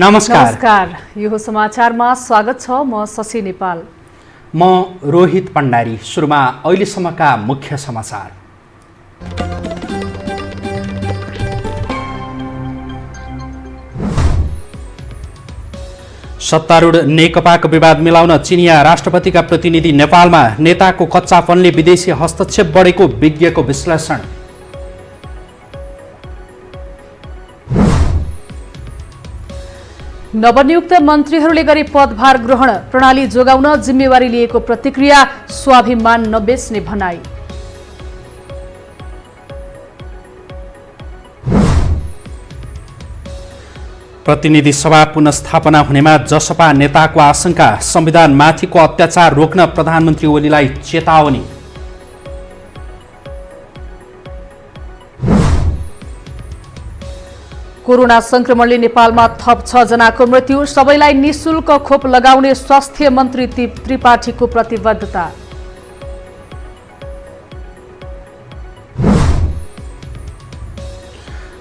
नमस्कार। यो समाचारमा स्वागत छ। म शशि नेपाल। म रोहित भण्डारी। सुरुमा अहिलेसम्मका मुख्य समाचार। सत्तारूढ नेकपाको विवाद मिलाउन चिनिया राष्ट्रपतिका प्रतिनिधि नेपालमा, नेताको कच्चापनले विदेशी हस्तक्षेप बढेको विज्ञको विश्लेषण। नवनियुक्त मन्त्रीहरूले गरी पदभार ग्रहण, प्रणाली जोगाउन जिम्मेवारी लिएको प्रतिक्रिया, स्वाभिमान नबेच्ने भनाई। प्रतिनिधि सभा पुनस्थापना हुनेमा जसपा नेताको आशंका, संविधानमाथिको अत्याचार रोक्न प्रधानमन्त्री ओलीलाई चेतावनी। कोरोना संक्रमणले नेपालमा थप 6 जनाको मृत्यु, सबैलाई निशुल्क खोप लगाउने स्वास्थ्य मन्त्री त्रिपाठीको प्रतिबद्धता।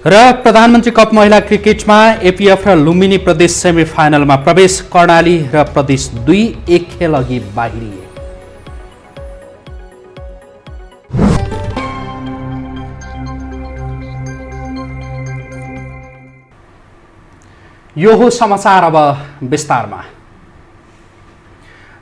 र प्रधानमन्त्री कप महिला क्रिकेटमा एपीएफ र लुम्बिनी प्रदेश सेमिफाइनलमा प्रवेश, कर्णाली र प्रदेश 2 एक खेल अघि बाहिरिए। यो हो समाचार। अब विस्तारमा।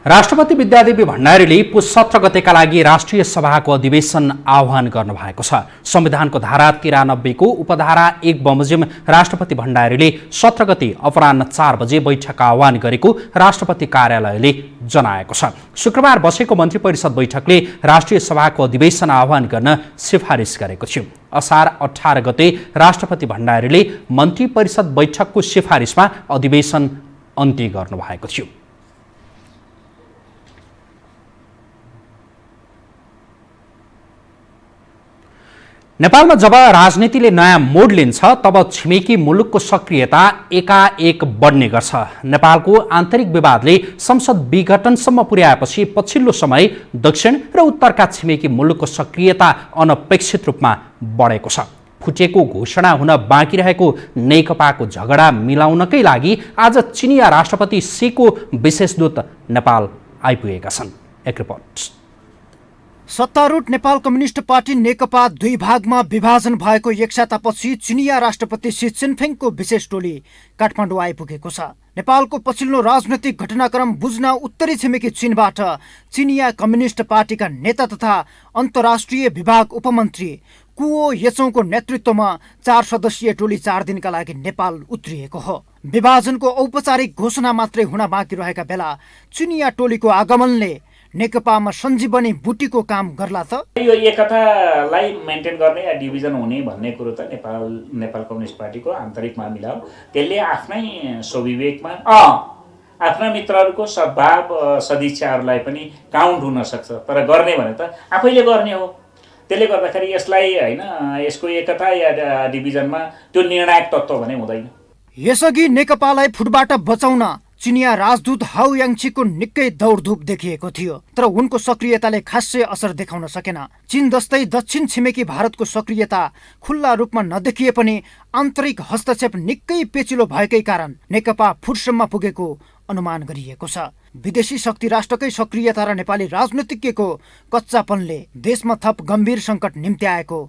राष्ट्रपति विद्यादेवी भण्डारीले पुस 17 गतेका लागि राष्ट्रिय सभाको अधिवेशन आह्वान गर्नुभएको छ। संविधानको धारा 93 को उपधारा 1 बमोजिम राष्ट्रपति भण्डारीले 17 गते अपराह्न 4 बजे बैठक आह्वान गरेको राष्ट्रपति कार्यालयले जनाएको छ। शुक्रबार बसेको मन्त्री परिषद बैठकले राष्ट्रिय सभाको अधिवेशन आह्वान गर्न सिफारिस गरेको थियो। असार 18 गते राष्ट्रपति भण्डारीले मन्त्री परिषद बैठकको सिफारिसमा अधिवेशन अन्त्य गर्नुभएको थियो। नेपालमा जब राजनीतिले नयाँ मोड लिन्छ तब छिमेकी मुलुकको सक्रियता एकाएक बढ्ने गर्छ। नेपालको आन्तरिक विवादले संसद विघटनसम्म पुर्याएपछि पछिल्लो समय दक्षिण र उत्तरका छिमेकी मुलुकको सक्रियता अनपेक्षित रूपमा बढेको छ। फुटेको घोषणा हुन बाँकी रहेको नेकपाको झगडा मिलाउनकै लागि आज चिनिया राष्ट्रपति सीको विशेष दूत नेपाल आइपुगेका छन्। एक रिपोर्ट। सत्तारूढ नेपाल कम्युनिस्ट पार्टी नेकपा 2 भागमा विभाजन भएको एक सातापछि चिनिया राष्ट्रपति सी जिनपिङको विशेष टोली काठमाडौँ आइपुगेको छ। नेपालको पछिल्लो राजनैतिक घटनाक्रम बुझ्न उत्तरी छिमेकी चीनबाट चिनिया कम्युनिस्ट पार्टीका नेता तथा अन्तर्राष्ट्रिय विभाग उपमन्त्री कुओ येचौको नेतृत्वमा 4 सदस्यीय टोली 4 दिनका लागि नेपाल उत्रिएको हो। विभाजनको औपचारिक घोषणा मात्रै हुन बाँकी रहेका बेला चिनिया टोलीको आगमनले नेकपामा सञ्जीवनी बुटीको काम गर्ला त? यो एकतालाई मेन्टेन गर्ने या डिभिजन हुने भन्ने कुरो त नेपाल कम्युनिस्ट पार्टीको आन्तरिक मामिला हो। त्यसले आफ्नै स्वविवेकमा आफ्ना मित्रहरूको सद्भाव सदिच्छाहरूलाई पनि काउन्ट हुन सक्छ, तर गर्ने भने त आफैले गर्ने हो। त्यसले गर्दाखेरि यसलाई हैन, यसको एकता या डिभिजनमा त्यो निर्णायक तत्त्व भने हुँदैन। यसअघि नेकपालाई फुटबाट बचाउन चिनिया राजदूत हाउ याङछीको निकै दौडधुप देखिएको थियो, तर उनको सक्रियताले खासै असर देखाउन सकेन। चीन जस्तै दक्षिण छिमेकी भारतको सक्रियता खुल्ला रूपमा नदेखिए पनि आन्तरिक हस्तक्षेप निकै पेचिलो भएकै कारण नेकपा फुटसम्म पुगेको अनुमान गरिएको छ। विदेशी शक्ति राष्ट्रकै सक्रियता र नेपाली राजनीतिज्ञको कच्चापनले देशमा थप गम्भीर सङ्कट निम्त्याएको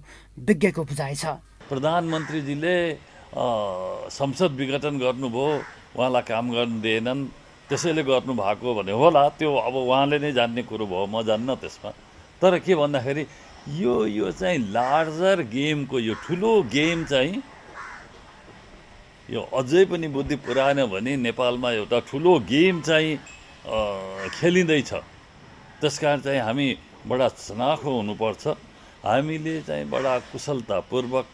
विज्ञको बुझाइ छ। प्रधानमन्त्रीजीले संसद विघटन गर्नुभयो, उहाँलाई काम गर्न दिएनन्, त्यसैले गर्नुभएको भने होला। त्यो अब उहाँले नै जान्ने कुरो भयो, म जान्न त्यसमा। तर के भन्दाखेरि यो चाहिँ लार्जर गेमको, यो ठुलो गेम चाहिँ यो अझै पनि बुद्धि पुराएन भने नेपालमा एउटा ठुलो गेम चाहिँ खेलिँदैछ। त्यसकारण चाहिँ हामी बडा चनाखो हुनुपर्छ। हामीले चाहिँ बडा कुशलतापूर्वक,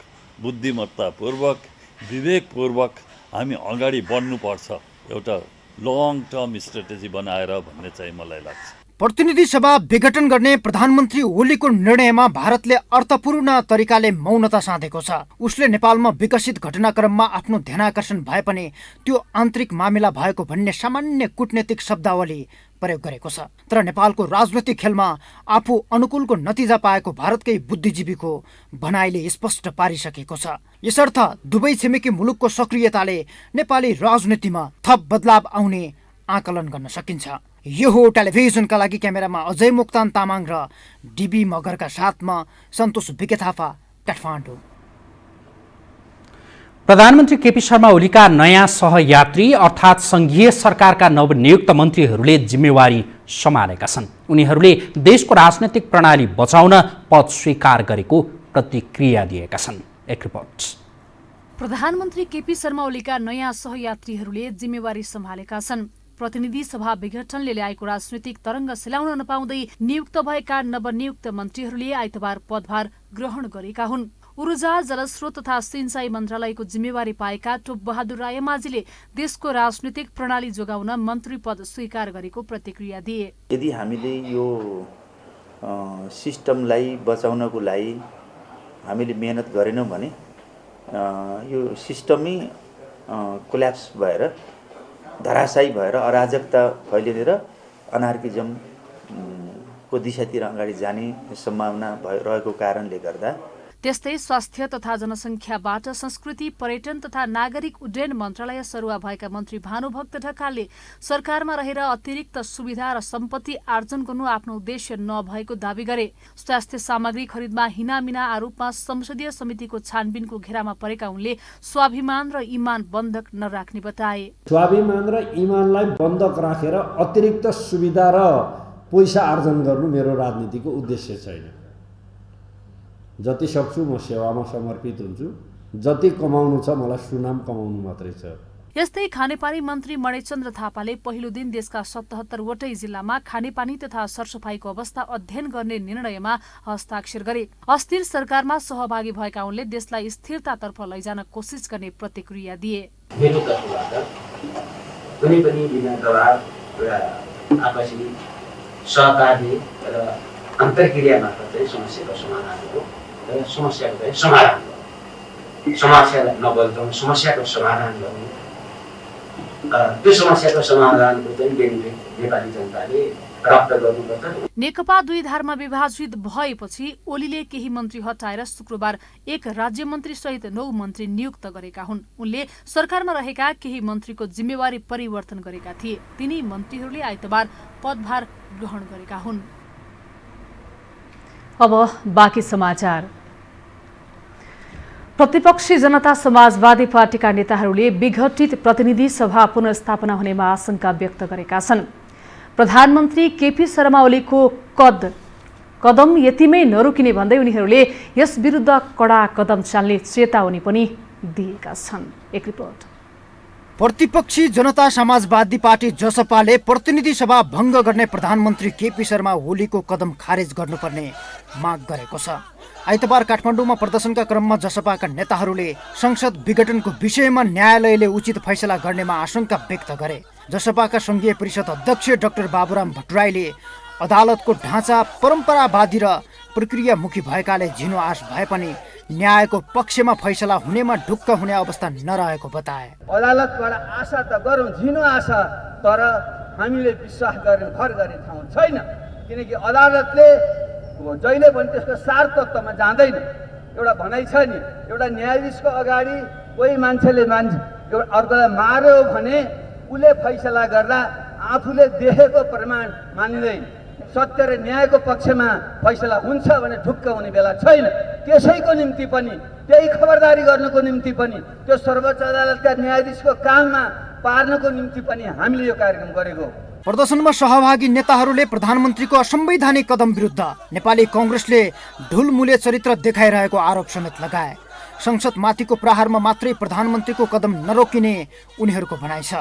बुद्धिमत्तापूर्वक, विवेकपूर्वक हामी अगाडि बढ्नुपर्छ, एउटा लङ टर्म स्ट्रेटेजी बनाएर भन्ने चाहिँ मलाई लाग्छ। प्रतिनिधि सभा विघटन गर्ने प्रधानमन्त्री ओलीको निर्णयमा भारतले अर्थपूर्ण तरिकाले मौनता साधेको छ। उसले नेपालमा विकसित घटनाक्रममा आफ्नो ध्यानाकर्षण भए पनि त्यो आन्तरिक मामिला भएको भन्ने सामान्य कूटनीतिक शब्दावली प्रयोग गरेको छ। तर नेपालको राजनैतिक खेलमा आफू अनुकूलको नतिजा पाएको भारतकै बुद्धिजीवीको भनाइले स्पष्ट पारिसकेको छ। यसर्थ दुवै छिमेकी मुलुकको सक्रियताले नेपाली राजनीतिमा थप बदलाव आउने आकलन गर्न सकिन्छ। यो हो टेलिभिजनका लागि क्यामेरामा अजय मोक्तान तामाङ र डिबी मगरका साथमा सन्तोष बिके थापा, काठमाडौँ। प्रधानमन्त्री केपी शर्मा ओलीका नयाँ सहयात्री अर्थात् संघीय सरकारका नवनियुक्त मन्त्रीहरूले जिम्मेवारी सम्हालेका छन्। उनीहरूले देशको राजनैतिक प्रणाली बचाउन पद स्वीकार गरेको प्रतिक्रिया दिएका छन्। एक रिपोर्ट। प्रधानमन्त्री केपी शर्मा ओलीका नयाँ सहयात्रीहरूले जिम्मेवारी सम्हालेका छन्। प्रतिनिधि सभा विघटनले ल्याएको राजनैतिक तरङ्ग सेलाउन नपाउँदै नियुक्त भएका नवनियुक्त मन्त्रीहरूले आइतबार पदभार ग्रहण गरेका हुन्। ऊर्जा, जलस्रोत तथा सिंचाई मन्त्रालयको जिम्मेवारी पाएका टोप बहादुर रायमाझीले देशको राजनीतिक प्रणाली जोगाउन मन्त्री पद स्वीकार गरेको प्रतिक्रिया दिए। यदि हामीले यो सिस्टमलाई बचाउनको लागि हामीले मेहनत गरेनौँ भने यो सिस्टमै कोल्याप्स भएर धराशायी भएर अराजकता फैलिने र अनार्किजमको दिशातिर अगाडि जाने सम्भावना रहेको कारणले गर्दा त्यस्तै स्वास्थ्य तथा जनसङ्ख्याबाट संस्कृति, पर्यटन तथा नागरिक उड्डयन मन्त्रालय सरुवा भएका मन्त्री भानुभक्त ढकालले सरकारमा रहेर अतिरिक्त सुविधा र सम्पत्ति आर्जन गर्नु आफ्नो उद्देश्य नभएको दावी गरे। स्वास्थ्य सामग्री खरिदमा हिनामिना आरोपमा संसदीय समितिको छानबिनको घेरामा परेका उनले स्वाभिमान र इमान बन्धक नराख्ने बताए। स्वाभिमान र इमानलाई बन्धक राखेर अतिरिक्त सुविधा र पैसा आर्जन गर्नु मेरो राजनीतिको उद्देश्य छैन। जति सक्छु म सेवामा समर्पित हुन्छु। जति कमाउनु छ मलाई सुनाम कमाउनु मात्रै छ। यस्तै खानेपानी मन्त्री मणिचन्द्र थापाले पहिलो दिन देशका 77 वटै जिल्लामा खानेपानी तथा सरसफाईको अवस्था अध्ययन गर्ने निर्णयमा हस्ताक्षर गरे। अस्थिर सरकारमा सहभागी भएका उनले देशलाई स्थिरतातर्फ लैजान कोसिस गर्ने प्रतिक्रिया दिए। मेरो तर्फबाट कुनै पनि बिना दबाव र आपसी सहकार्य र अन्तर्क्रिया मार्फत चाहिँ समस्याको समाधान हो र समस्याको चाहिँ समाधान हो। समस्यालाई नबदलाउनु, समस्याको समाधान गर्नु, त्यो समस्याको समाधानको चाहिँ बेनिफिट नेपाली जनताले प्राप्त गर्नुपर्छ। नेकपा दुई धारमा विभाजित भएपछि ओलीले केही मन्त्री हटाएर शुक्रबार एक राज्य मन्त्री सहित 9 मन्त्री नियुक्त गरेका हुन्। उनले सरकारमा रहेका केही मन्त्रीको जिम्मेवारी परिवर्तन गरेका थिए। तिनी मन्त्रीहरूले आइतबार पदभार ग्रहण गरेका हुन्। अब बाँकी समाचार। प्रतिपक्षी जनता समाजवादी पार्टीका नेताहरूले विघटित प्रतिनिधि सभा पुनर्स्थापना हुनेमा आशंका व्यक्त गरेका छन्। प्रधानमन्त्री केपी शर्मा ओलीको कदम यतिमै नरोकिने भन्दै उनीहरूले यस विरुद्ध कडा कदम चाल्ने चेतावनी पनि दिएका छन्। एक रिपोर्ट। प्रतिपक्षी जनता समाजवादी पार्टी जसपाले प्रतिनिधि सभा भङ्ग गर्ने प्रधानमन्त्री केपी शर्मा ओलीको कदम खारेज गर्नुपर्ने माग गरेको छ। आइतबार काठमाडौँमा प्रदर्शनका क्रममा जसपाका नेताहरूले संसद विघटनको विषयमा न्यायालयले उचित फैसला गर्नेमा आशंका व्यक्त गरे। जसपाका संघीय परिषद अध्यक्ष डाक्टर बाबुराम भट्टराईले अदालतको ढाँचा परम्परावादी र प्रक्रियामुखी भएकाले झिनो आश भए पनि न्यायको पक्षमा फैसला हुनेमा ढुक्क हुने अवस्था नरहेको बताए। अदालतबाट आशा त गरौँ, झिनो आशा, तर हामीले विश्वास गर्ने भर गर्ने ठाउँ छैन। किनकि अदालतले जहिले पनि त्यसको सार तत्त्वमा जाँदैन। एउटा भनाइ छ नि, एउटा न्यायाधीशको अगाडि कोही मान्छेले अर्कोलाई मार्यो भने उसले फैसला गर्दा आफूले देखेको प्रमाण मानिँदैन। सत्य र न्यायको पक्षमा फैसला हुन्छ भने ढुक्क हुने बेला छैन। त्यसैको निम्ति पनि, त्यही खबरदारी गर्नको निम्ति पनि, त्यो सर्वोच्च अदालतका न्यायाधीशको काममा पार्नको निम्ति पनि हामीले यो कार्यक्रम गरेको। प्रदर्शनमा सहभागी नेताहरूले प्रधानमन्त्रीको असंवैधानिक कदम विरुद्ध नेपाली कांग्रेसले ढुलमुले चरित्र देखाइरहेको आरोप समेत लगाए। संसदमाथिको प्रहारमा मात्रै प्रधानमन्त्रीको कदम नरोकिने उनीहरूको भनाइ छ।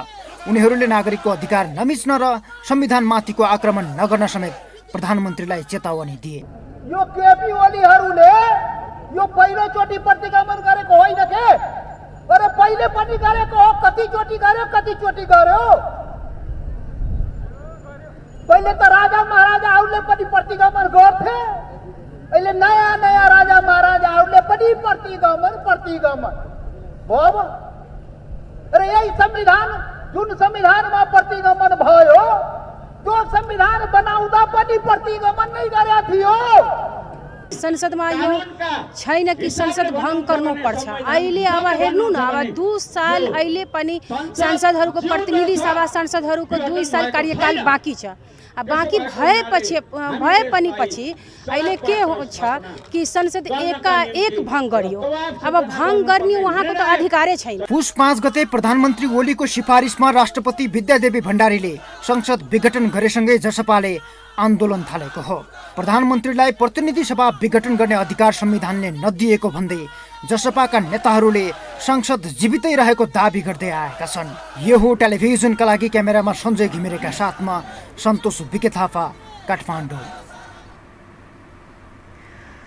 उनीहरूले नागरिकको अधिकार नमिच्न र संविधानमाथिको आक्रमण नगर्न समेत प्रधानमन्त्रीलाई चेतावनी दिए। यो केपी ओलीहरूले यो पहिलोचोटि प्रतिगमन गरेको होइन के, अरे पहिले पनि गरेको हो। कतिचोटि गर्यो, कतिचोटि गर्यो। पहिले त राजा महाराजाहरूले पनि प्रतिगमन गर्थे, अहिले नयाँ नयाँ राजा महाराजाहरूले पनि प्रतिगमन भयो। र यही संविधान, जुन संविधानमा प्रतिगमन भयो, त्यो संविधान बनाउँदा पनि प्रतिगमन नै गरेका थियो। संसदमा यो छैन कि संसद भङ्ग गर्नुपर्छ। अहिले अब हेर्नु न, अब 2 साल अहिले पनि सांसदहरूको प्रतिनिधि सभा सांसदहरूको 2 साल कार्यकाल बाँकी छ। अब बाँकी भए पनि पछि अहिले के छ कि संसद एकाएक भङ्ग गरियो। अब भङ्ग गर्ने उहाँको त अधिकारै छैन। पुस 5 गते प्रधानमन्त्री ओलीको सिफारिसमा राष्ट्रपति विद्यादेवी भण्डारीले संसद विघटन गरेसँगै जसपाले आन्दोलन थालेको हो। प्रधानमन्त्रीलाई प्रतिनिधि सभा विघटन गर्ने अधिकार संविधानले नदिएको भन्दै जसपाका नेताहरूले संसद जीवितै रहेको दाबी गर्दै आएका छन्। यो हो टेलिभिजनका लागि क्यामेरामा सञ्जय घिमिरेका साथमा सन्तोष विके थापा, काठमाडौँ।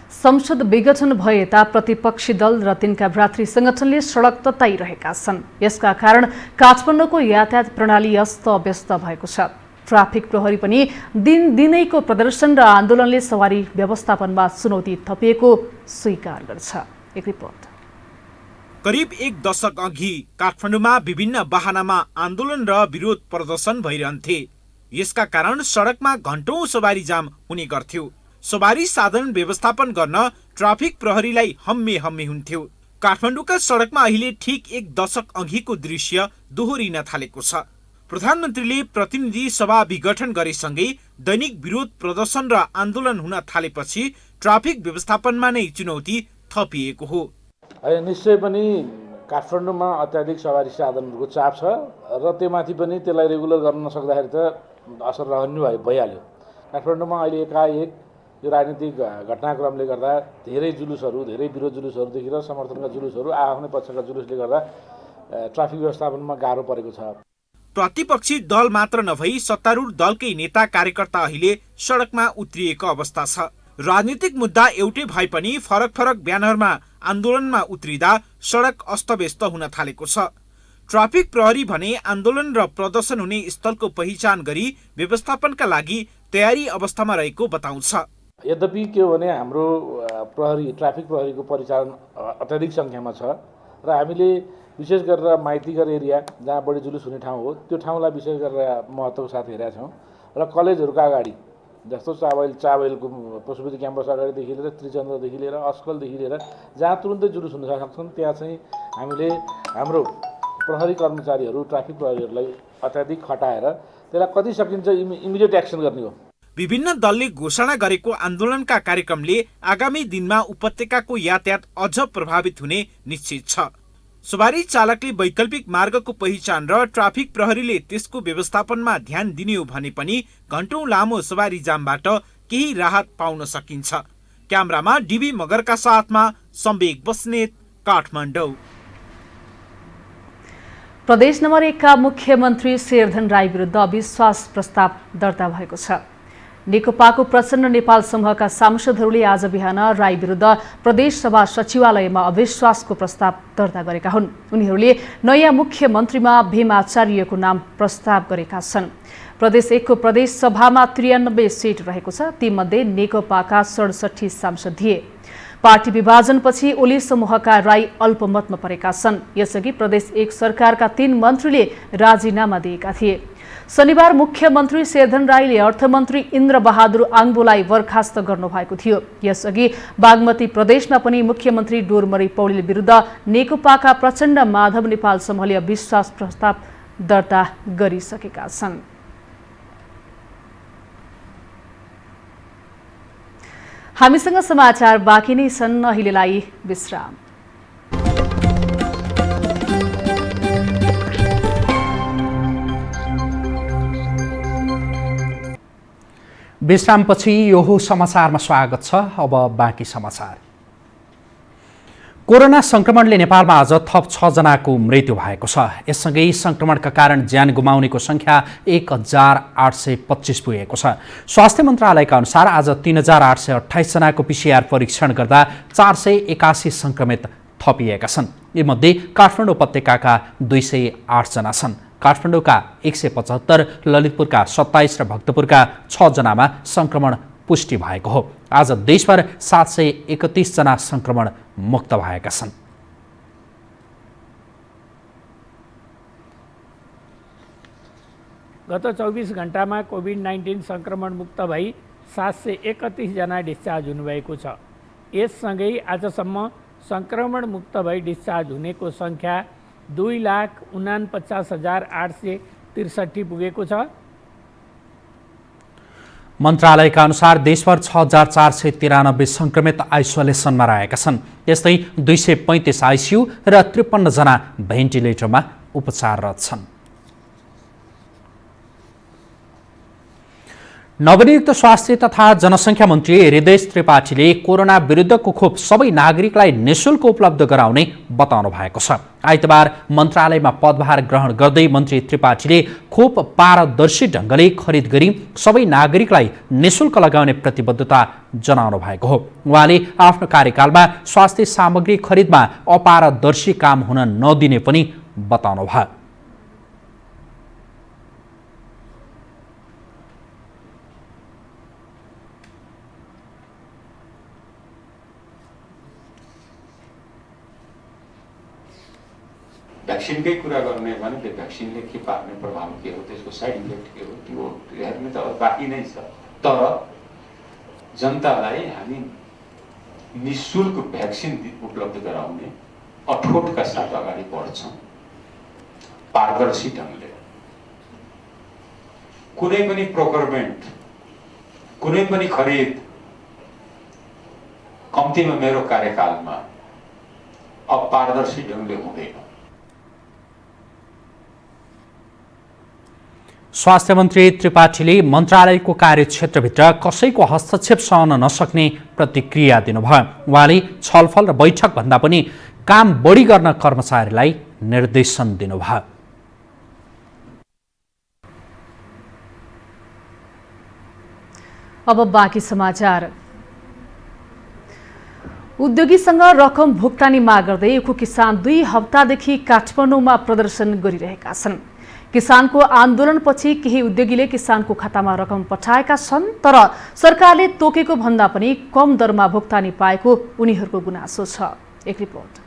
संसद विघटन भए ता प्रतिपक्षी दल र तिनका भ्रातृ संगठनले सडक तताइरहेका छन्। यसका कारण काठमाडौँको यातायात प्रणाली अस्त-व्यस्त भएको छ। ट्राफिक प्रहरी पनि दिनदिनैको प्रदर्शन र आन्दोलनले सवारी व्यवस्थापनमा चुनौती थपिएको स्वीकार गर्छ। एक रिपोर्ट। करिब 1 दशक अघि काठमाडौँमा विभिन्न बहानामा आन्दोलन र विरोध प्रदर्शन भइरहन्थे। यसका कारण सडकमा घण्टौं सवारी जाम हुने गर्थ्यो। सवारी साधन व्यवस्थापन गर्न ट्राफिक प्रहरीलाई हम्मे हुन्थ्यो। काठमाडौँका सडकमा अहिले ठीक 1 दशक अघिको दृश्य दोहोरिन थालेको छ। प्रधानमन्त्रीले प्रतिनिधि सभा विघटन गरेसँगै दैनिक विरोध प्रदर्शन र आन्दोलन हुन थालेपछि ट्राफिक व्यवस्थापनमा नै चुनौती थपिएको हो। निश्चय पनि काठमाडौँमा अत्याधिक सवारी साधनहरूको चाप छ र त्योमाथि पनि त्यसलाई रेगुलर गर्न नसक्दाखेरि त असर रहनु भइहाल्यो। काठमाडौँमा अहिले एकाएक यो राजनीतिक घटनाक्रमले गर्दा धेरै जुलुसहरू, धेरै विरोध जुलुसहरूदेखि र समर्थनका जुलुसहरू, आफ्नै पक्षका जुलुसले गर्दा ट्राफिक व्यवस्थापनमा गाह्रो परेको छ। प्रतिपक्षी दल मात्र नभई सत्तारूढ दलकै नेता कार्यकर्ता अहिले सडकमा उत्रिएको अवस्था छ। राजनीतिक मुद्दा एउटै भए पनि फरक ब्यानरमा आन्दोलनमा उत्रिँदा सडक अस्तव्यस्त हुन थालेको छ। ट्राफिक प्रहरी भने आन्दोलन र प्रदर्शन हुने स्थलको पहिचान गरी व्यवस्थापनका लागि तयारी अवस्थामा रहेको बताउँछ। यद्यपि के हो भने हाम्रो ट्राफिक प्रहरीको परिचालन अत्याधिक सङ्ख्यामा छ र हामीले विशेष गरेर माइतीघर एरिया जहाँ बढी जुलुस हुने ठाउँ हो त्यो ठाउँलाई विशेष गरेर महत्त्वको साथ हेरेका छौँ र कलेजहरूका अगाडि जस्तो चाबेलको पशुपति क्याम्पस अगाडिदेखि लिएर त्रिचन्द्रदेखि लिएर अस्कलदेखि लिएर जहाँ तुरुन्तै जुलुस हुन सक्छन् त्यहाँ चाहिँ हामीले हाम्रो प्रहरी कर्मचारीहरू ट्राफिक प्रहरीहरूलाई अत्याधिक खटाएर त्यसलाई कति सकिन्छ इमिडिएट एक्सन गर्ने हो। विभिन्न दलले घोषणा गरेको आन्दोलनका कार्यक्रमले आगामी दिनमा उपत्यकाको यातायात अझ प्रभावित हुने निश्चित छ। सवारी चालकले वैकल्पिक मार्गको पहिचान र ट्राफिक प्रहरीले त्यसको व्यवस्थापनमा ध्यान दिने हो भने पनि घण्टौं लामो सवारी जामबाट केही राहत पाउन सकिन्छ। क्यामेरामा डीबी मगरका साथमा सम्वेक बस्नेत, काठमाडौँ। प्रदेश नम्बर 1 का मुख्यमन्त्री शेरधन राई विरुद्ध अविश्वास प्रस्ताव दर्ता भएको छ। नेकपाको प्रचण्ड नेपाल समूहका सांसदहरूले आज बिहान राई विरुद्ध प्रदेश सभा सचिवालयमा अविश्वासको प्रस्ताव दर्ता गरेका हुन्। उनीहरूले नयाँ मुख्यमन्त्रीमा भीम आचार्यको नाम प्रस्ताव गरेका छन्। प्रदेश 1 को प्रदेश सभामा 93 सीट रहेको छ। तीमध्ये नेकपाका 67 सांसद थिए। पार्टी विभाजनपछि ओली समूहका राई अल्पमतमा परेका छन्। यसअघि प्रदेश 1 सरकारका 3 मन्त्रीले राजीनामा दिएका थिए। शनिबार मुख्यमन्त्री शेरधन राईले अर्थमन्त्री इन्द्र बहादुर आङबोलाई बर्खास्त गर्नुभएको थियो। यसअघि बागमती प्रदेशमा पनि मुख्यमन्त्री डोरमरी पौडेल विरुद्ध नेकपाका प्रचण्ड माधव नेपाल समूहले अविश्वास प्रस्ताव दर्ता गरिसकेका छन्। हामीसँग समाचार बाँकी नै छन्, अहिलेलाई विश्राम। विश्रामपछि यो हो समाचारमा स्वागत छ। अब बाँकी समाचार। कोरोना संक्रमणले नेपालमा आज थप 6 जनाको मृत्यु भएको छ। यससँगै संक्रमणका कारण ज्यान गुमाउनेको संख्या 1825 पुगेको छ। स्वास्थ्य मन्त्रालयका अनुसार आज 3828 जनाको PCR परीक्षण गर्दा 481 संक्रमित थपिएका छन्। यीमध्ये काठमाडौँ उपत्यकाका 208 जना छन्। काठमाडौँका 175, ललितपुरका 27 र भक्तपुरका 6 जनामा संक्रमण पुष्टि भएको हो। आज देशभर 731 जना संक्रमण मुक्त भएका छन्। गत 24 घण्टामा कोभिड-19 संक्रमण मुक्त भई 731 जना डिस्चार्ज हुनुभएको छ। यससँगै आजसम्म संक्रमण मुक्त भई डिस्चार्ज हुनेको संख्या 2,49,863 पुगेको छ। मन्त्रालयका अनुसार देशभर 6,493 संक्रमित आइसोलेसनमा रहेका छन्। त्यस्तै 235 आइसियु र 53 जना भेन्टिलेटरमा उपचाररत छन्। नवनियुक्त स्वास्थ्य तथा जनसङ्ख्या मन्त्री हृदय त्रिपाठीले कोरोना विरुद्धको खोप सबै नागरिकलाई निःशुल्क उपलब्ध गराउने बताउनु भएको छ। आइतबार मन्त्रालयमा पदभार ग्रहण गर्दै मन्त्री त्रिपाठीले खोप पारदर्शी ढङ्गले खरिद गरी सबै नागरिकलाई निःशुल्क लगाउने प्रतिबद्धता जनाउनु भएको हो। उहाँले आफ्नो कार्यकालमा स्वास्थ्य सामग्री खरिदमा अपारदर्शी काम हुन नदिने पनि बताउनु भयो। भ्याक्सिनकै कुरा गर्ने भने त्यो भ्याक्सिनले के पार्ने प्रभाव के हो, त्यसको साइड इफेक्ट के हो, त्यो हेर्ने त बाँकी नै छ। तर जनतालाई हामी निःशुल्क भ्याक्सिन उपलब्ध गराउने अठोटका साथ अगाडि बढ्छौँ। पारदर्शी ढङ्गले कुनै पनि प्रोक्योरमेन्ट, कुनै पनि खरिद कम्तीमा मेरो कार्यकालमा अपारदर्शी ढङ्गले हुँदैन। स्वास्थ्य मन्त्री त्रिपाठीले मन्त्रालयको कार्यक्षेत्रभित्र कसैको हस्तक्षेप सहन नसक्ने प्रतिक्रिया दिनुभयो। उहाँले छलफल र बैठक भन्दा पनि काम बढी गर्न कर्मचारीलाई निर्देशन दिनुभयो। अब बाँकी समाचार। उद्योगीसँग रकम भुक्तानी माग गर्दै उखु किसान 2 हप्तादेखि काठमाडौँमा प्रदर्शन गरिरहेका छन्। किसानको आन्दोलनपछि केही उद्योगीले किसानको खातामा रकम पठाएका छन्, तर सरकारले तोकेको भन्दा पनि कम दरमा भुक्तानी पाएको उनीहरूको गुनासो छ। एक रिपोर्ट।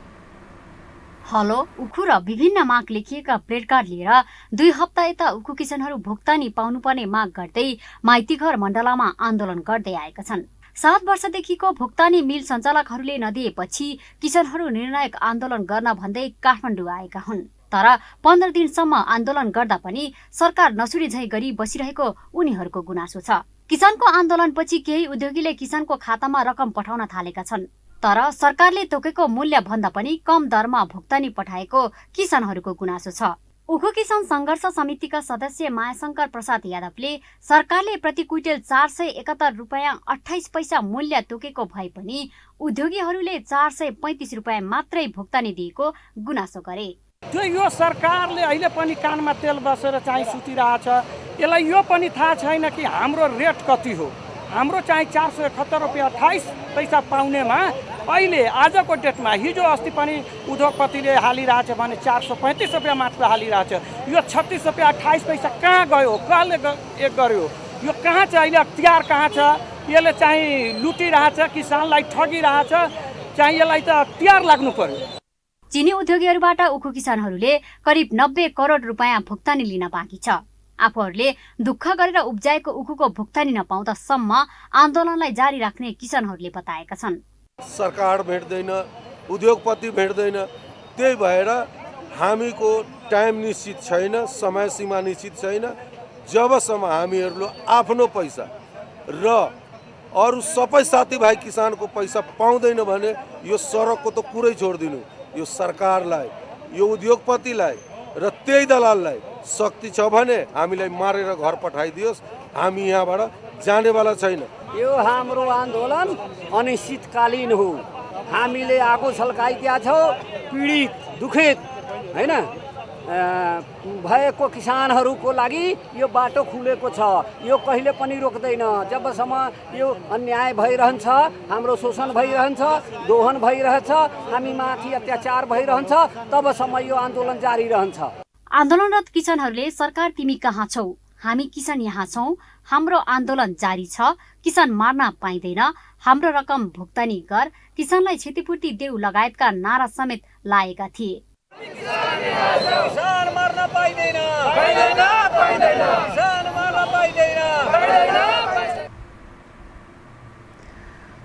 हलो, उखु र विभिन्न माग लेखिएका प्लेट कार्ड लिएर 2 हप्ता यता उखु किसानहरू भुक्तानी पाउनुपर्ने माग गर्दै माइतीघर मण्डलामा आन्दोलन गर्दै आएका छन्। 7 वर्षदेखिको भुक्तानी मिल सञ्चालकहरूले नदिएपछि किसानहरू निर्णायक आन्दोलन गर्न भन्दै काठमाडौँ आएका हुन्। तर 15 दिनसम्म आन्दोलन गर्दा पनि सरकार नसुरिझै गरी बसिरहेको उनीहरूको गुनासो छ। किसानको आन्दोलनपछि केही उद्योगीले किसानको खातामा रकम पठाउन थालेका छन्, तर सरकारले तोकेको मूल्य भन्दा पनि कम दरमा भुक्तानी पठाएको किसानहरूको गुनासो छ। उखु किसान संघर्ष समितिका सदस्य मायाशंकर प्रसाद यादवले सरकारले प्रति क्विन्टल 471 रुपैयाँ 28 पैसा मूल्य तोकेको भए पनि उद्योगीहरूले 435 रुपैयाँ मात्रै भुक्तानी दिएको गुनासो गरे। त्यो यो सरकारले अहिले पनि कानमा तेल बसेर चाहिँ सुतिरहेछ। यसलाई यो पनि थाहा छैन कि हाम्रो रेट कति हो। हाम्रो चाहिँ 471 रुपैयाँ 28 पैसा पाउनेमा अहिले आजको डेटमा हिजो अस्ति पनि उद्योगपतिले हालिरहेछ भने 435 रुपैयाँ मात्र हालिरहेछ। यो 36 रुपैयाँ 28 पैसा कहाँ गयो, कसले एक गर्यो, यो कहाँ छ? अहिले अख्तियार कहाँ छ? यसले चाहिँ लुटिरहेछ, किसानलाई ठगिरहेछ। चाहिँ यसलाई त अख्तियार लाग्नु पर्यो। चिनी उद्योगीहरूबाट उखु किसानहरूले करिब 90 करोड रुपैयाँ भुक्तानी लिन बाँकी छ। आफूहरूले दुःख गरेर उब्जाएको उखुको भुक्तानी नपाउँदासम्म आन्दोलनलाई जारी राख्ने किसानहरूले बताएका छन्। सरकार भेट्दैन, उद्योगपति भेट्दैन, त्यही भएर हामीको टाइम निश्चित छैन, समय सीमा निश्चित छैन। जबसम्म हामीहरूले आफ्नो पैसा र अरू सबै साथीभाइ किसानको पैसा पाउँदैन भने यो सडकको त कुरै छोडिदिनु। यो सरकारलाई, यो उद्योगपतिलाई र त्यही दलाललाई शक्ति छ भने हामीलाई मारेर घर पठाइदियोस्। हामी यहाँबाट जानेवाला छैन। यो हाम्रो आन्दोलन अनिश्चितकालीन हो। हामीले आगो छल्काइदिया छौँ, पीडित दुखित हैन भएको किसानहरूको लागि यो बाटो खुलेको छ। यो कहिले पनि रोक्दैन। जबसम्म यो अन्याय भइरहन्छ, हाम्रो शोषण भइरहन्छ, दोहन भइरहेछ, हामी माथि अत्याचार भइरहन्छ, तबसम्म यो आन्दोलन जारी रहन्छ। आन्दोलनरत किसानहरूले सरकार तिमी कहाँ छौ, हामी किसान यहाँ छौं, हाम्रो आन्दोलन जारी छ, किसान मार्न पाइँदैन, हाम्रो रकम भुक्तानी कर, किसानलाई क्षतिपूर्ति देऊ लगायतका नारा समेत लागेका थिए।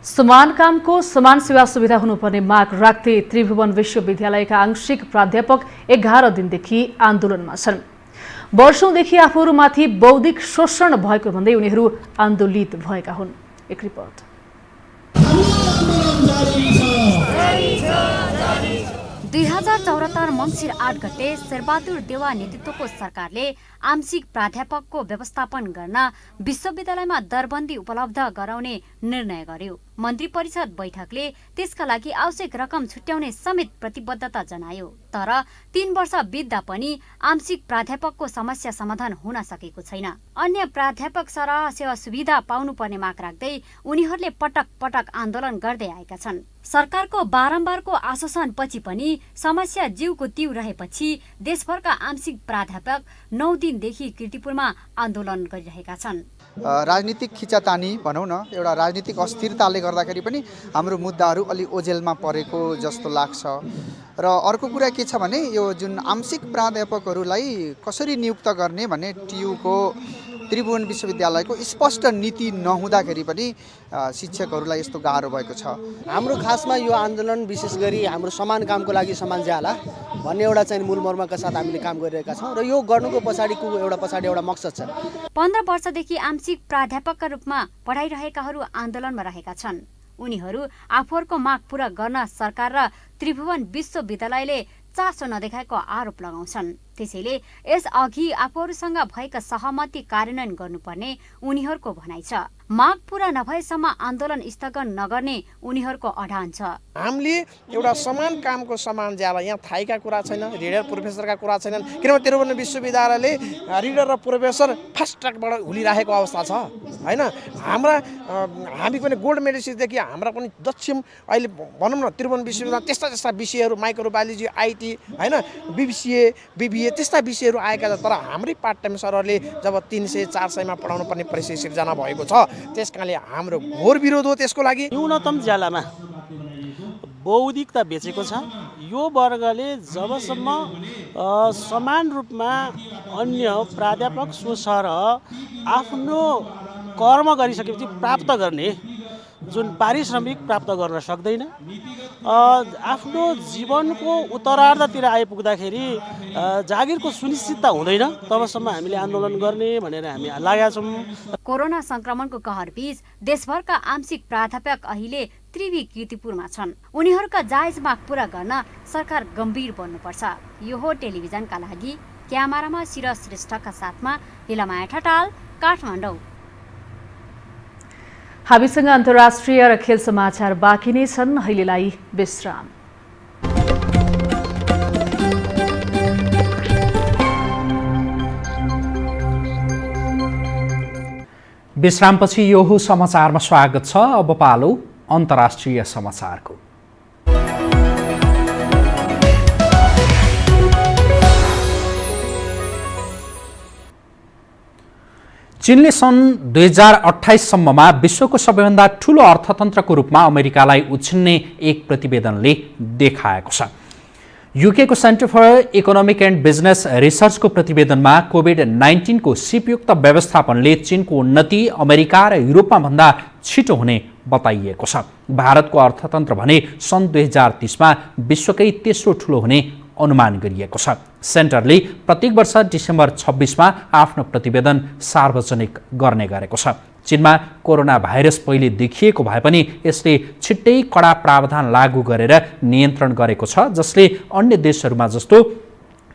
समान कामको समान सेवा सुविधा हुनुपर्ने माग राख्दै त्रिभुवन विश्वविद्यालयका आंशिक प्राध्यापक 11 दिनदेखि आन्दोलनमा छन्। वर्षौंदेखि आफूहरूमाथि बौद्धिक शोषण भएको भन्दै उनीहरू आन्दोलित भएका हुन्। एक रिपोर्ट। 2074 मङ्सिर 8 गते शेरबहादुर देउवा नेतृत्वको सरकारले आंशिक प्राध्यापकको व्यवस्थापन गर्न विश्वविद्यालयमा दरबन्दी उपलब्ध गराउने निर्णय गर्यो। मन्त्री परिषद बैठकले त्यसका लागि आवश्यक रकम छुट्याउने समेत प्रतिबद्धता जनायो। तर 3 वर्ष बित्दा पनि आंशिक प्राध्यापकको समस्या समाधान हुन सकेको छैन। अन्य प्राध्यापक सरह सेवा सुविधा पाउनुपर्ने माग राख्दै उनीहरूले पटक पटक आन्दोलन गर्दै आएका छन्। सरकारको बारम्बारको आश्वासनपछि पनि समस्या जीवको तीउ रहेपछि देशभरका आंशिक प्राध्यापक 9 दिनदेखि कीर्तिपुरमा आन्दोलन गरिरहेका छन्। राजनीतिक खिचातानी भनौँ न, एउटा राजनीतिक अस्थिरताले गर्दाखेरि पनि हाम्रो मुद्दाहरू अलि ओझेलमा परेको जस्तो लाग्छ। र अर्को कुरा के छ भने यो जुन आंशिक प्राध्यापकहरूलाई कसरी नियुक्त गर्ने भन्ने टियुको त्रिभुवन विश्वविद्यालयको स्पष्ट नीति नहुँदाखेरि पनि शिक्षकहरूलाई यस्तो गाह्रो भएको छ। हाम्रो खासमा यो आन्दोलन विशेष गरी हाम्रो समान कामको लागि समान ज्याला भन्ने एउटा चाहिँ मूल मर्मका साथ हामीले काम गरिरहेका छौँ र यो गर्नुको पछाडिको एउटा मकसद छ। 15 वर्षदेखि आंशिक प्राध्यापकका रूपमा पढाइरहेकाहरू आन्दोलनमा रहेका छन्। उनीहरू आफूहरूको माग पूरा गर्न सरकार र त्रिभुवन विश्वविद्यालयले चासो नदेखाएको आरोप लगाउँछन्। त्यसैले यसअघि आफूहरूसँग भएका सहमति कार्यान्वयन गर्नुपर्ने उनीहरूको भनाइ छ। माग पूरा नभएसम्म आन्दोलन स्थगन नगर्ने उनीहरूको अडान छ। हामीले एउटा समान कामको समान ज्याला, यहाँ थाईका कुरा छैन, रिडर प्रोफेसरका कुरा छैनन्, किनभने त्रिभुवन विश्वविद्यालयले रिडर र प्रोफेसर फास्ट ट्र्याकबाट हुलिराखेको अवस्था छ हैन। हामी पनि गोल्ड मेडलिस्टदेखि हाम्रा पनि दक्षिण अहिले भनौँ न त्रिभुवन विश्वविद्यालय त्यस्ता विषयहरू माइक्रोबायोलोजी, आइटी हैन, बीसीए, बीबीए त्यस्ता विषयहरू आएका छन्। तर हाम्रै पार्ट टाइम सरहरूले जब 300-400 मा पढाउनु पर्ने परिस्थिति सिर्जना भएको छ, त्यसकारणले हाम्रो घोर विरोध हो त्यसको लागि। न्यूनतम ज्यालामा बौद्धिकता बेचेको छ। यो वर्गले जबसम्म समान रूपमा अन्य प्राध्यापक स्वसर आफ्नो कर्म गरिसकेपछि प्राप्त गर्ने जुन पारिश्रमिक प्राप्त गर्न सक्दैन, आफ्नो जीवनको उत्तरार्धतिर आइपुग्दाखेरि जागिरको सुनिश्चितता हुँदैन, तबसम्म हामीले आन्दोलन गर्ने भनेर हामी लागेका छौँ। कोरोना संक्रमणको कहर बीच देशभरका आंशिक प्राध्यापक अहिले त्रिवी कीर्तिपुरमा छन्। उनीहरूका जायज माग पूरा गर्न सरकार गम्भीर बन्नुपर्छ। यो हो टेलिभिजनका लागि क्यामेरामा शिर श्रेष्ठका साथमा लीलामाया ठटाल, काठमाडौँ। हामीसँग अन्तर्राष्ट्रिय र खेल समाचार बाँकी नै छन्। अहिलेलाई विश्राम। विश्रामपछि यो समाचारमा स्वागत छ। अब पालो अन्तर्राष्ट्रिय समाचारको। चीनले सन् 2028 सम्ममा विश्वको सबैभन्दा ठूलो अर्थतन्त्रको रूपमा अमेरिकालाई उछिन्ने एक प्रतिवेदनले देखाएको छ। युकेको centre for economic and business रिसर्चको प्रतिवेदनमा कोभिड-19 को सिपयुक्त व्यवस्थापनले चीनको उन्नति अमेरिका र युरोपमा भन्दा छिटो हुने बताइएको छ। भारतको अर्थतन्त्र भने सन् 2030 मा विश्वकै तेस्रो ठूलो हुने अनुमान गरिएको छ। सेन्टरले प्रत्येक वर्ष डिसेम्बर 26 मा आफ्नो प्रतिवेदन सार्वजनिक गर्ने गरेको छ। चीनमा कोरोना भाइरस पहिले देखिएको भए पनि यसले छिट्टै कडा प्रावधान लागू गरेर नियन्त्रण गरेको छ, जसले अन्य देशहरूमा जस्तो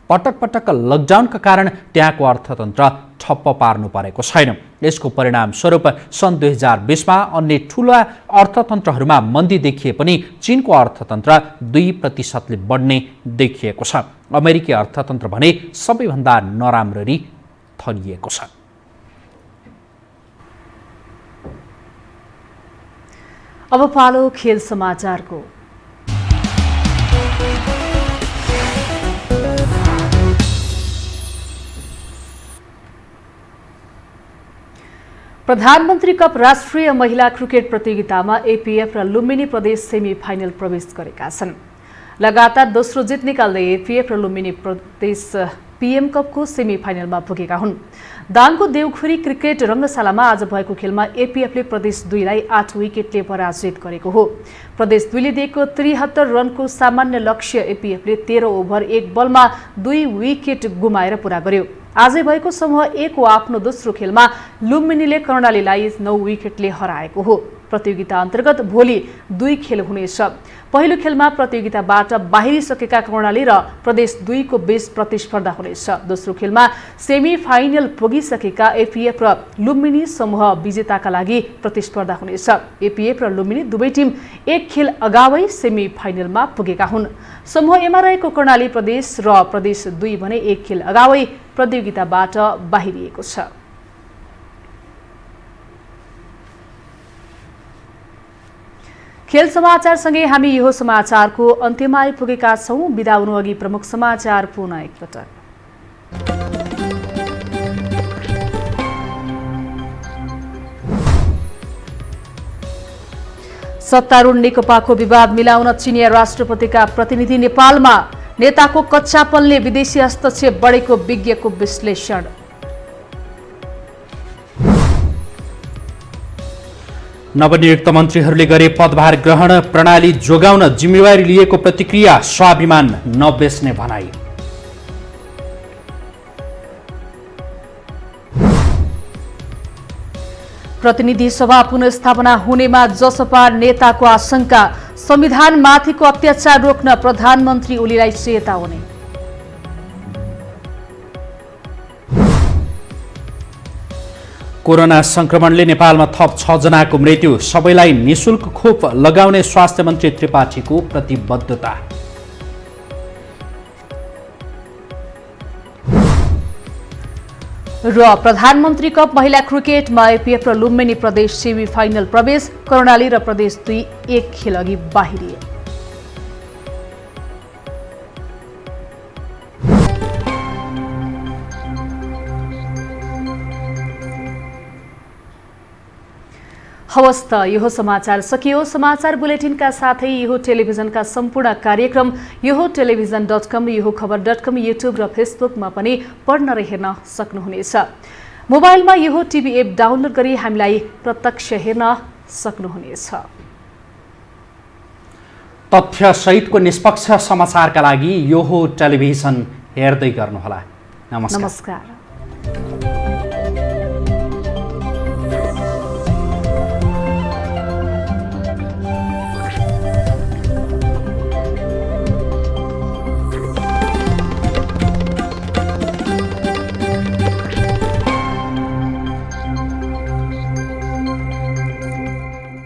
पटक पटक लकडाउनका कारण त्यहाँको अर्थतन्त्र ठप्प पार्नु परेको छैन। यसको परिणामस्वरूप सन् 2020 मा अन्य ठूला अर्थतन्त्रहरूमा मन्दी देखिए पनि चीनको अर्थतन्त्र 2% बढ्ने देखिएको छ। अमेरिकी अर्थतन्त्र भने सबैभन्दा नराम्ररी थलिएको छ। अब पालो खेल समाचारको। प्रधानमन्त्री कप राष्ट्रिय महिला क्रिकेट प्रतियोगितामा एपीएफ र लुम्बिनी प्रदेश सेमी फाइनल प्रवेश गरेका छन्। लगातार दोस्रो जित निकाल्दै एपीएफ र लुम्बिनी प्रदेश पीएम कपको सेमी फाइनलमा पुगेका हुन्। दाङको देउखुरी क्रिकेट रङ्गशालामा आज भएको खेलमा एपीएफले प्रदेश 2 लाई 8 विकेटले पराजित गरेको हो। प्रदेश 2 ले दिएको 73 रनको सामान्य लक्ष्य एपीएफले 13 ओभर 1 बलमा 2 विकेट गुमाएर पूरा गर्यो। आजै भएको समूह 1 को आफ्नो दोस्रो खेलमा लुम्बिनीले कर्णालीलाई 9 विकेटले हराएको हो। प्रतियोगिता अन्तर्गत भोलि 2 खेल हुनेछ। पहिलो खेलमा प्रतियोगिताबाट बाहिरिसकेका कर्णाली र प्रदेश 2 को बीच प्रतिस्पर्धा हुनेछ। दोस्रो खेलमा सेमी फाइनल पुगिसकेका एपीएफ र लुम्बिनी समूह विजेताका लागि प्रतिस्पर्धा हुनेछ। एपीएफ र लुम्बिनी दुवै टिम 1 खेल अगावै सेमी फाइनलमा पुगेका हुन्। समूह एमा रहेको कर्णाली प्रदेश र प्रदेश 2 भने 1 खेल अगावै प्रतियोगिताबाट बाहिरिएको छ। खेल समाचारसँगै हामी यो समाचारको अन्त्यमा आइपुगेका छौं। बिदा हुनु अघि प्रमुख समाचार पुनः एकपटक। सत्तारूढ नेकपाको विवाद मिलाउन चिनिया राष्ट्रपतिका प्रतिनिधि नेपालमा, नेताको कच्चापनले विदेशी हस्तक्षेप बढेको विज्ञको विश्लेषण। नवनियुक्त मन्त्रीहरूले गरे पदभार ग्रहण, प्रणाली जोगाउन जिम्मेवारी लिएको प्रतिक्रिया, स्वाभिमान नबेच्ने भनाई। प्रतिनिधि सभा पुनर्स्थापना हुनेमा जसपा नेताको आशंका, संविधानमाथिको अत्याचार रोक्न प्रधानमन्त्री ओलीलाई चेतावनी। कोरोना संक्रमणले नेपालमा थप 6 जनाको मृत्यु, सबैलाई निशुल्क खोप लगाउने स्वास्थ्य मन्त्री त्रिपाठीको प्रतिबद्धता। र प्रधानमन्त्री कप महिला क्रिकेटमा एपीएफ र लुम्बिनी प्रदेश सेमी फाइनल प्रवेश, कर्णाली र प्रदेश 2 1 खेल अघि बाहिरिए। हवस् त यो समाचार सकियो। समाचार बुलेटिनका साथै यो टेलिभिजनका सम्पूर्ण कार्यक्रम यो टेलिभिजन.com, यो खबर.com, युट्युब र फेसबुकमा पनि पढ्न र हेर्न सक्नुहुनेछ। मोबाइलमा यो टिभी एप डाउनलोड गरी हामीलाई प्रत्यक्ष हेर्न सक्नुहुनेछ। तथ्य सहितको निष्पक्ष समाचारका लागि यो टेलिभिजन हेर्दै गर्नुहोला। नमस्कार।